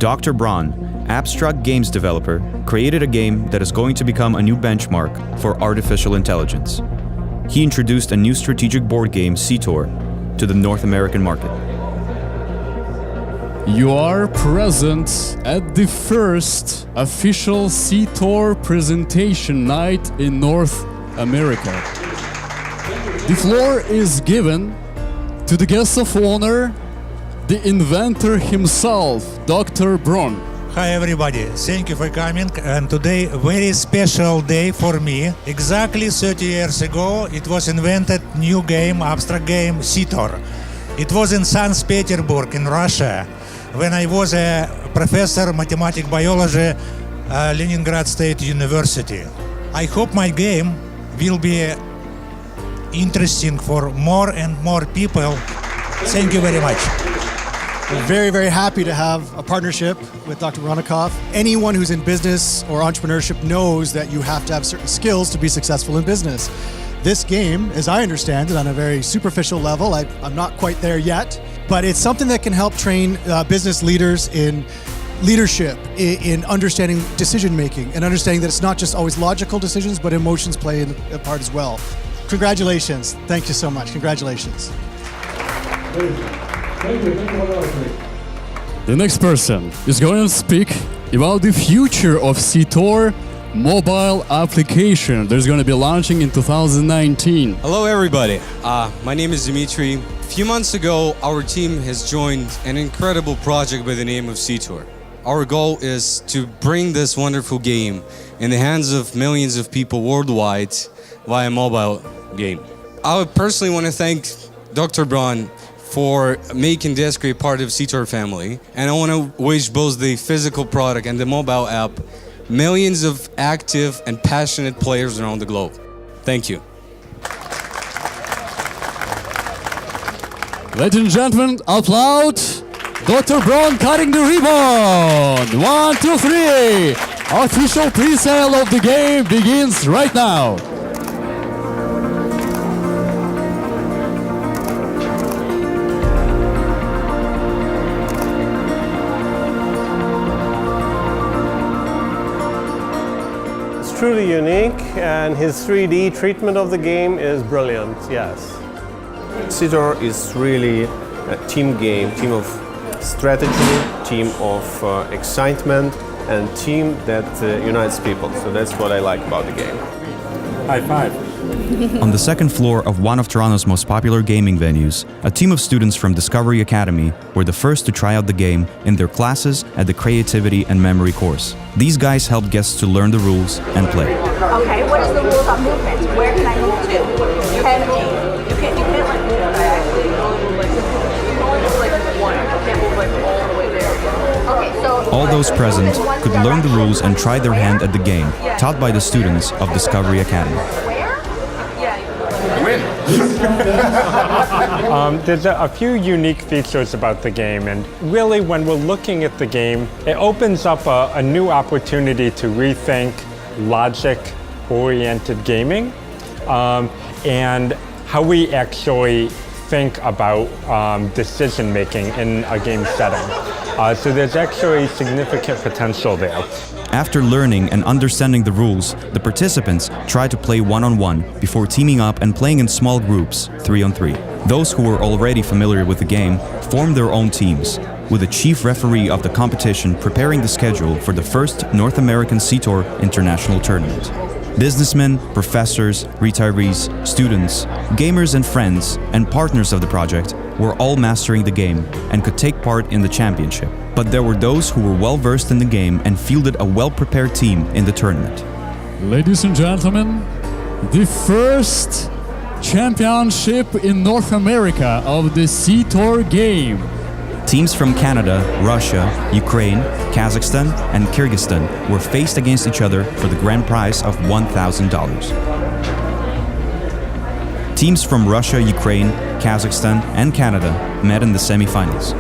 Dr. Bronn, abstract games developer, created a game that is going to become a new benchmark for artificial intelligence. He introduced a new strategic board game, CTOR, to the North American market. You are present at the first official CTOR presentation night in North America. The floor is given to the guest of honor, the inventor himself, Dr. Bronn. Hi everybody, thank you for coming, and today a very special day for me. Exactly 30 years ago it was invented new game, abstract game, CTOR. It was in St. Petersburg in Russia when I was a professor of mathematics biology Leningrad State University. I hope my game will be interesting for more and more people. Thank you very much. We're very, very happy to have a partnership with Dr. Bronnikov. Anyone who's in business or entrepreneurship knows that you have to have certain skills to be successful in business. This game, as I understand it, on a very superficial level, I'm not quite there yet, but it's something that can help train business leaders in leadership, in understanding decision-making, and understanding that it's not just always logical decisions, but emotions play a part as well. Congratulations. Thank you so much. Congratulations. The next person is going to speak about the future of CTOR mobile application that is going to be launching in 2019. Hello everybody, my name is Dmitry. A few months ago, our team has joined an incredible project by the name of CTOR. Our goal is to bring this wonderful game in the hands of millions of people worldwide via mobile game. I would personally want to thank Dr. Bronn for making this great part of CTOR family, and I want to wish both the physical product and the mobile app millions of active and passionate players around the globe. Thank you. Ladies and gentlemen, applaud Dr. Bronn cutting the ribbon. 1, 2, 3. Official pre-sale of the game begins right now. Truly unique, and his 3D treatment of the game is brilliant, yes. CTOR is really a team game, team of strategy, team of excitement, and team that unites people. So that's what I like about the game. High five. On the second floor of one of Toronto's most popular gaming venues, a team of students from Discovery Academy were the first to try out the game in their classes at the Creativity and Memory course. These guys helped guests to learn the rules and play. Okay, what is the rules of movement? Where can I move to? You can't like move diagonally. You only move like one. You can't move like all the way there. Okay, so all those present could learn the rules and try their hand at the game, taught by the students of Discovery Academy. There's a few unique features about the game, and really when we're looking at the game, it opens up a new opportunity to rethink logic-oriented gaming and how we actually think about decision-making in a game setting. So there's actually significant potential there. After learning and understanding the rules, the participants try to play one-on-one before teaming up and playing in small groups, 3-on-3. Those who were already familiar with the game formed their own teams, with the chief referee of the competition preparing the schedule for the first North American CTOR International Tournament. Businessmen, professors, retirees, students, gamers and friends, and partners of the project were all mastering the game and could take part in the championship. But there were those who were well versed in the game and fielded a well-prepared team in the tournament. Ladies and gentlemen, the first championship in North America of the CTOR game. Teams from Canada, Russia, Ukraine, Kazakhstan, and Kyrgyzstan were faced against each other for the grand prize of $1,000. Teams from Russia, Ukraine, Kazakhstan, and Canada met in the semi-finals.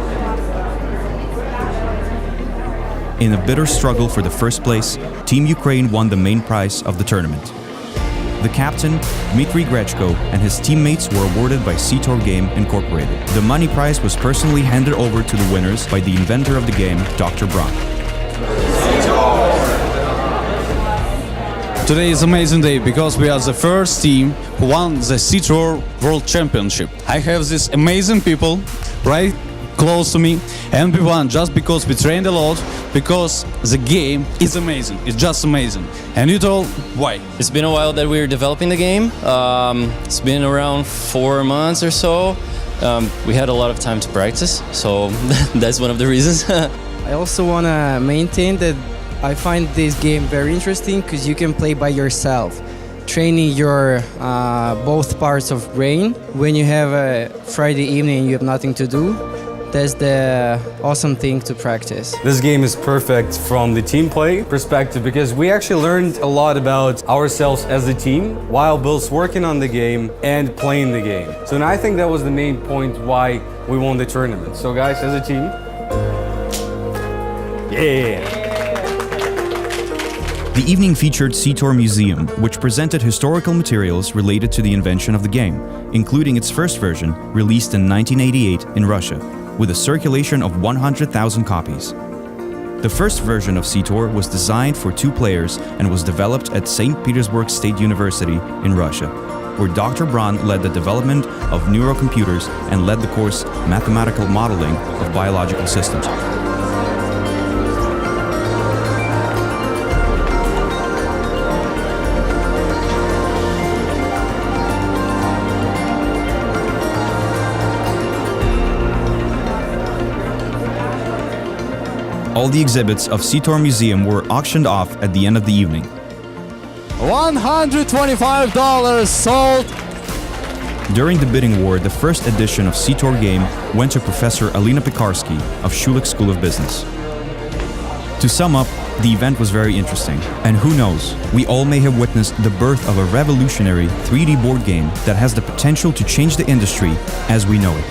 In a bitter struggle for the first place, Team Ukraine won the main prize of the tournament. The captain, Dmitry Grechko, and his teammates were awarded by CTOR Game Incorporated. The money prize was personally handed over to the winners by the inventor of the game, Dr. Bronn. Today is an amazing day because we are the first team who won the CTOR World Championship. I have these amazing people right close to me, and we won just because we trained a lot, because the game is amazing. It's just amazing. And you told why? It's been a while that we're developing the game. It's been around 4 months or so. We had a lot of time to practice, so that's one of the reasons. I also want to maintain that I find this game very interesting because you can play by yourself, training your both parts of brain. When you have a Friday evening and you have nothing to do, that's the awesome thing to practice. This game is perfect from the team play perspective because we actually learned a lot about ourselves as a team while both working on the game and playing the game. So I think that was the main point why we won the tournament. So guys, as a team, yeah! The evening featured CTOR Museum, which presented historical materials related to the invention of the game, including its first version, released in 1988 in Russia, with a circulation of 100,000 copies. The first version of CTOR was designed for 2 players and was developed at St. Petersburg State University in Russia, where Dr. Bronn led the development of neurocomputers and led the course Mathematical Modeling of Biological Systems. All the exhibits of CTOR Museum were auctioned off at the end of the evening. $125 sold! During the bidding war, the first edition of CTOR Game went to Professor Alina Pekarsky of Schulich School of Business. To sum up, the event was very interesting. And who knows, we all may have witnessed the birth of a revolutionary 3D board game that has the potential to change the industry as we know it.